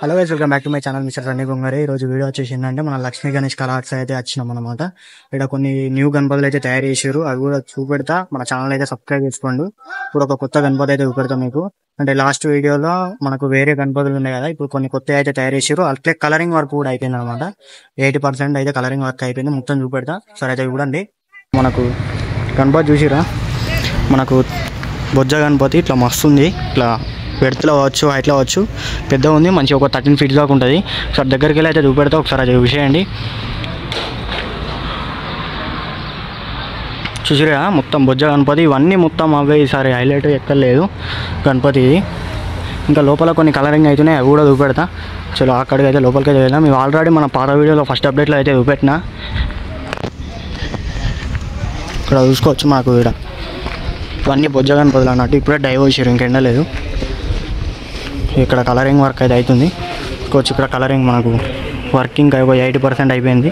Hello guys, welcome back to my channel mister Sunny Gongare. ఈ రోజు video వచ్చేసి ఏంటంటే మన లక్ష్మీ గణేష్ కళా ఆర్ట్స్ అయితే వచ్చినాం అనమాట. ఇక్కడ కొన్ని న్యూ గణపతులు అయితే తయారు చేశారు, అవి కూడా చూపెడతా. మన ఛానల్ అయితే సబ్స్క్రైబ్ చేసుకోండి. ఇప్పుడు ఒక కొత్త గణపతి అయితే చూపెడతా మీకు. అంటే లాస్ట్ వీడియోలో మనకు వేరే గణపతులు ఉన్నాయి కదా, ఇప్పుడు కొన్ని కొత్త అయితే తయారు చేశారు. అట్లే కలరింగ్ వర్క్ కూడా అయిపోయింది అనమాట. 80% అయితే కలరింగ్ వర్క్ అయిపోయింది, మొత్తం చూపెడతా. సరే అయితే చూడండి. మనకు గణపతి చూసిరా, మనకు బొజ్జ గణపతి ఇట్లా మస్తుంది. ఇట్లా పెడతలో అవ్వచ్చు, హైట్లో అవ్వచ్చు, పెద్దగా ఉంది, మంచిగా ఒక 13 feet దాకా ఉంటుంది. ఒకసారి దగ్గరికి వెళ్ళి అయితే చూపెడతా, ఒకసారి అది విషయండి. చూసిరా మొత్తం బొజ్జ గణపతి, ఇవన్నీ మొత్తం అవే. ఈసారి హైలైట్ ఎక్కర్లేదు గణపతి. ఇంకా లోపల కొన్ని కలరింగ్ అవుతున్నాయి, అవి కూడా చూపెడతా. చలో అక్కడికి అయితే లోపలికి అయితే వెళ్దాం. మేము ఆల్రెడీ మన పాత వీడియోలో ఫస్ట్ అప్డేట్లో అయితే చూపెట్టినా. ఇక్కడ చూసుకోవచ్చు మాకు ఇక్కడ ఇవన్నీ బొజ్జ గణపతులు అన్నట్టు. ఇప్పుడే డైవ్ వచ్చారు, ఇంకెండలేదు. ఇక్కడ కలరింగ్ వర్క్ అయితే అవుతుంది. చూసుకోవచ్చు ఇక్కడ కలరింగ్ మనకు వర్కింగ్ 80% అయిపోయింది.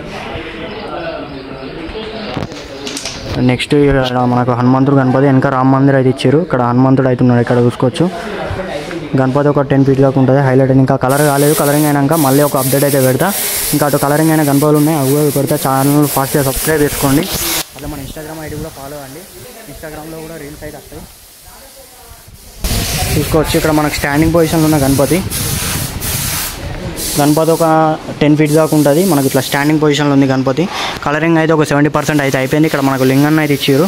నెక్స్ట్ ఇక్కడ మనకు హనుమంతుడు గణపతి, వెనక రామ మందిర్ అయితే ఇచ్చారు. ఇక్కడ హనుమంతుడు అవుతున్నాడు, ఇక్కడ చూసుకోవచ్చు. గణపతి ఒక 10 feet దాకా ఉంటుంది, హైలైట్. ఇంకా కలర్ కాలేదు, కలరింగ్ అయినాక మళ్ళీ ఒక అప్డేట్ అయితే పెడతా. ఇంకా అటు కలరింగ్ అయిన గణపతులు ఉన్నాయి, అవి కూడా పెడతా. ఛానల్ ఫాస్ట్గా సబ్స్క్రైబ్ చేసుకోండి. అట్లా మన ఇన్స్టాగ్రామ్ ఐడి కూడా ఫాలో అండి, ఇన్స్టాగ్రామ్లో కూడా రీల్స్ అయితే వస్తాయి. చూసుకోవచ్చు ఇక్కడ మనకు స్టాండింగ్ పొజిషన్లో ఉన్న గణపతి ఒక 10 feet దాకా ఉంటుంది. మనకు ఇట్లా స్టాండింగ్ పొజిషన్లో ఉంది గణపతి. కలరింగ్ అయితే ఒక 70% అయితే అయిపోయింది. ఇక్కడ మనకు లింగాన్ని అయితే ఇచ్చారు,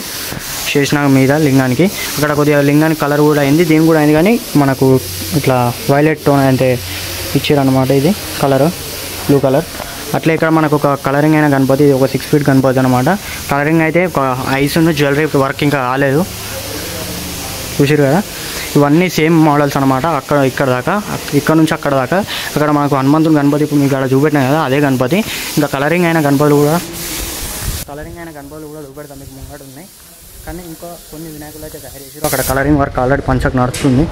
చేసిన మీద లింగానికి. అక్కడ కొద్దిగా లింగానికి కలర్ కూడా అయింది, దీని కూడా అయింది. కానీ మనకు ఇట్లా వైలెట్ టోన్ అయితే ఇచ్చారు అనమాట. ఇది కలర్ బ్లూ కలర్. అట్లా ఇక్కడ మనకు ఒక కలరింగ్ అయిన గణపతి, ఒక 6 feet గణపతి అనమాట. కలరింగ్ అయితే ఒక ఐస్ ఉన్న జ్యువెలరీ వర్క్ ఇంకా కాలేదు, చూసారు కదా. ఇవన్నీ సేమ్ మోడల్స్ అనమాట. ఇక్కడ దాకా, ఇక్కడ నుంచి అక్కడ దాకా. అక్కడ మనకు హనుమంతుడు గణపతి ఇప్పుడు మీకు అక్కడ చూపెట్టినా కదా, అదే గణపతి. ఇంకా కలరింగ్ అయిన గణపతులు కూడా చూపెడతాం మీకు ముంగట ఉన్నాయి. కానీ ఇంకా కొన్ని వినాయకులు అయితే తయారు చేసారు. అక్కడ కలరింగ్ వర్క్ ఆల్రెడీ పంచకు నడుస్తుంది.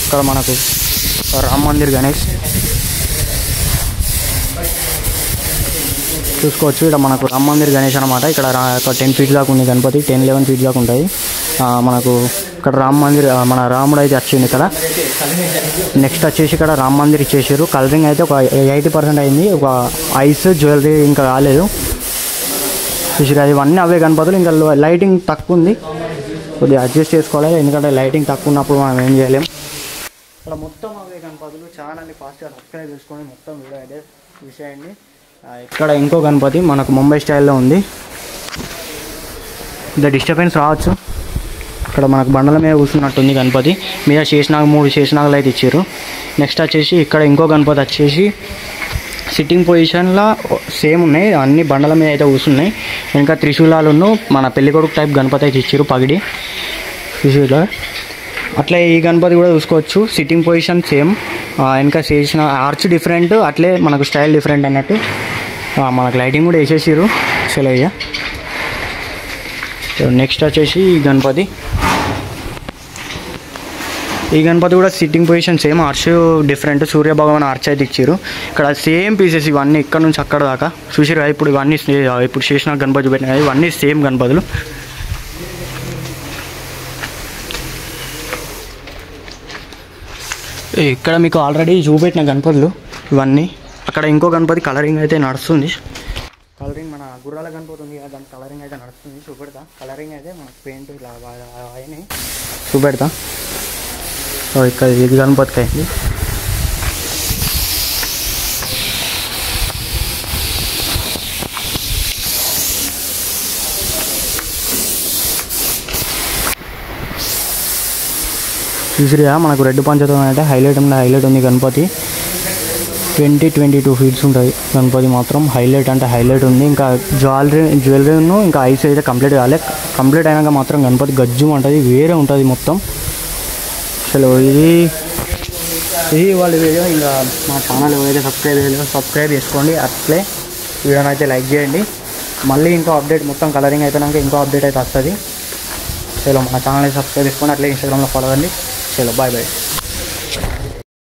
ఇక్కడ మనకు రామ్ మందిర్ గణేష్ చూసుకోవచ్చు. ఇక్కడ మనకు రామ్ మందిర్ గణేష్ అనమాట. ఇక్కడ 10 feet దాకా ఉంది గణపతి, 10-11 feet దాకా ఉంటుంది. మనకు ఇక్కడ రామ్ మందిర్, మన రాముడు అయితే వచ్చింది ఇక్కడ. నెక్స్ట్ వచ్చేసి ఇక్కడ రామ్ మందిర్ ఇచ్చేసారు. కలరింగ్ అయితే ఒక 80% అయింది, ఒక ఐస్ జ్యువెలరీ ఇంకా కాలేదు. చూసారు ఇవన్నీ అవే గణపతులు. ఇంకా లైటింగ్ తక్కువ ఉంది, కొద్దిగా అడ్జస్ట్ చేసుకోవాలి, ఎందుకంటే లైటింగ్ తక్కువ ఉన్నప్పుడు మనం ఏం చేయలేం. ఇక్కడ మొత్తం అవే గణపతులు. ఛానల్ని ఫాస్ట్గా సబ్స్క్రైబ్ చేసుకొని మొత్తం వీడియో అయితే చూసేయండి. ఇక్కడ ఇంకో గణపతి మనకు ముంబై స్టైల్లో ఉంది. ఇంత డిస్టర్బెన్స్ రావచ్చు. ఇక్కడ మనకు బండల మీద కూర్చున్నట్టుంది గణపతి మీద. 3 శేషనాగులు అయితే ఇచ్చారు. నెక్స్ట్ వచ్చేసి ఇక్కడ ఇంకో గణపతి వచ్చేసి సిట్టింగ్ పొజిషన్లో సేమ్ ఉన్నాయి, అన్ని బండల మీద అయితే కూర్చున్నాయి. ఇంకా త్రిశూలాలను మన పెళ్ళికొడుకు టైప్ గణపతి అయితే ఇచ్చారు, పగిడి త్రిశూల. అట్లే ఈ గణపతి కూడా చూసుకోవచ్చు, సిట్టింగ్ పొజిషన్ సేమ్. ఇంకా చేసిన ఆర్చ్ డిఫరెంట్, అట్లే మనకు స్టైల్ డిఫరెంట్ అన్నట్టు. మనకు లైటింగ్ కూడా వేసేసారు సెలయ్య. నెక్స్ట్ వచ్చేసి ఈ గణపతి కూడా sitting position same, arch different. Surya Bhagavan arch అయితే ఇచ్చారు. ఇక్కడ సేమ్ పీసెస్ ఇవన్నీ, ఇక్కడ నుంచి అక్కడ దాకా చూసారు కదా. ఇప్పుడు ఇవన్నీ ఇప్పుడు చేసిన గణపతి పెట్టిన ఇవన్నీ సేమ్ గణపతులు. ఇక్కడ మీకు ఆల్రెడీ చూపెట్టిన గణపతులు ఇవన్నీ. అక్కడ ఇంకో గణపతి కలరింగ్ అయితే నడుస్తుంది. కలరింగ్ మన గుర్రాల గణపతి ఉంది కదా, దాని కలరింగ్ అయితే నడుస్తుంది, చూపెడతా. కలరింగ్ అయితే మనకు పెయింట్ ఇలా అయినాయి, చూపెడతా. ఇక్కడ ఇది గణపతికి అయింది. చూసిరా మనకు రెడ్ పంచతో అంటే హైలైట్ ఉంది గణపతి. 20-22 feet ఉంటుంది గణపతి మాత్రం. హైలైట్ అంటే హైలైట్ ఉంది. ఇంకా జ్యువెలరీ ఇంకా ఐస్ అయితే కంప్లీట్ కాలేదు. కంప్లీట్ అయినాక మాత్రం గణపతి గజ్జు ఉంటుంది, వేరే ఉంటుంది మొత్తం. అసలు ఇది వాళ్ళ వీడియో. ఇంకా మా ఛానల్ ఎవరైతే సబ్స్క్రైబ్ చేసుకోండి. అట్లే వీడియోని అయితే లైక్ చేయండి. మళ్ళీ ఇంకో అప్డేట్, మొత్తం కలరింగ్ అయిపోయినాక ఇంకో అప్డేట్ అయితే వస్తుంది. చలో మన ఛానల్ అయితే సబ్స్క్రైబ్ చేసుకోండి. అట్లే ఇన్స్టాగ్రామ్లో ఫాలో అవ్వండి. చలో బాయ్.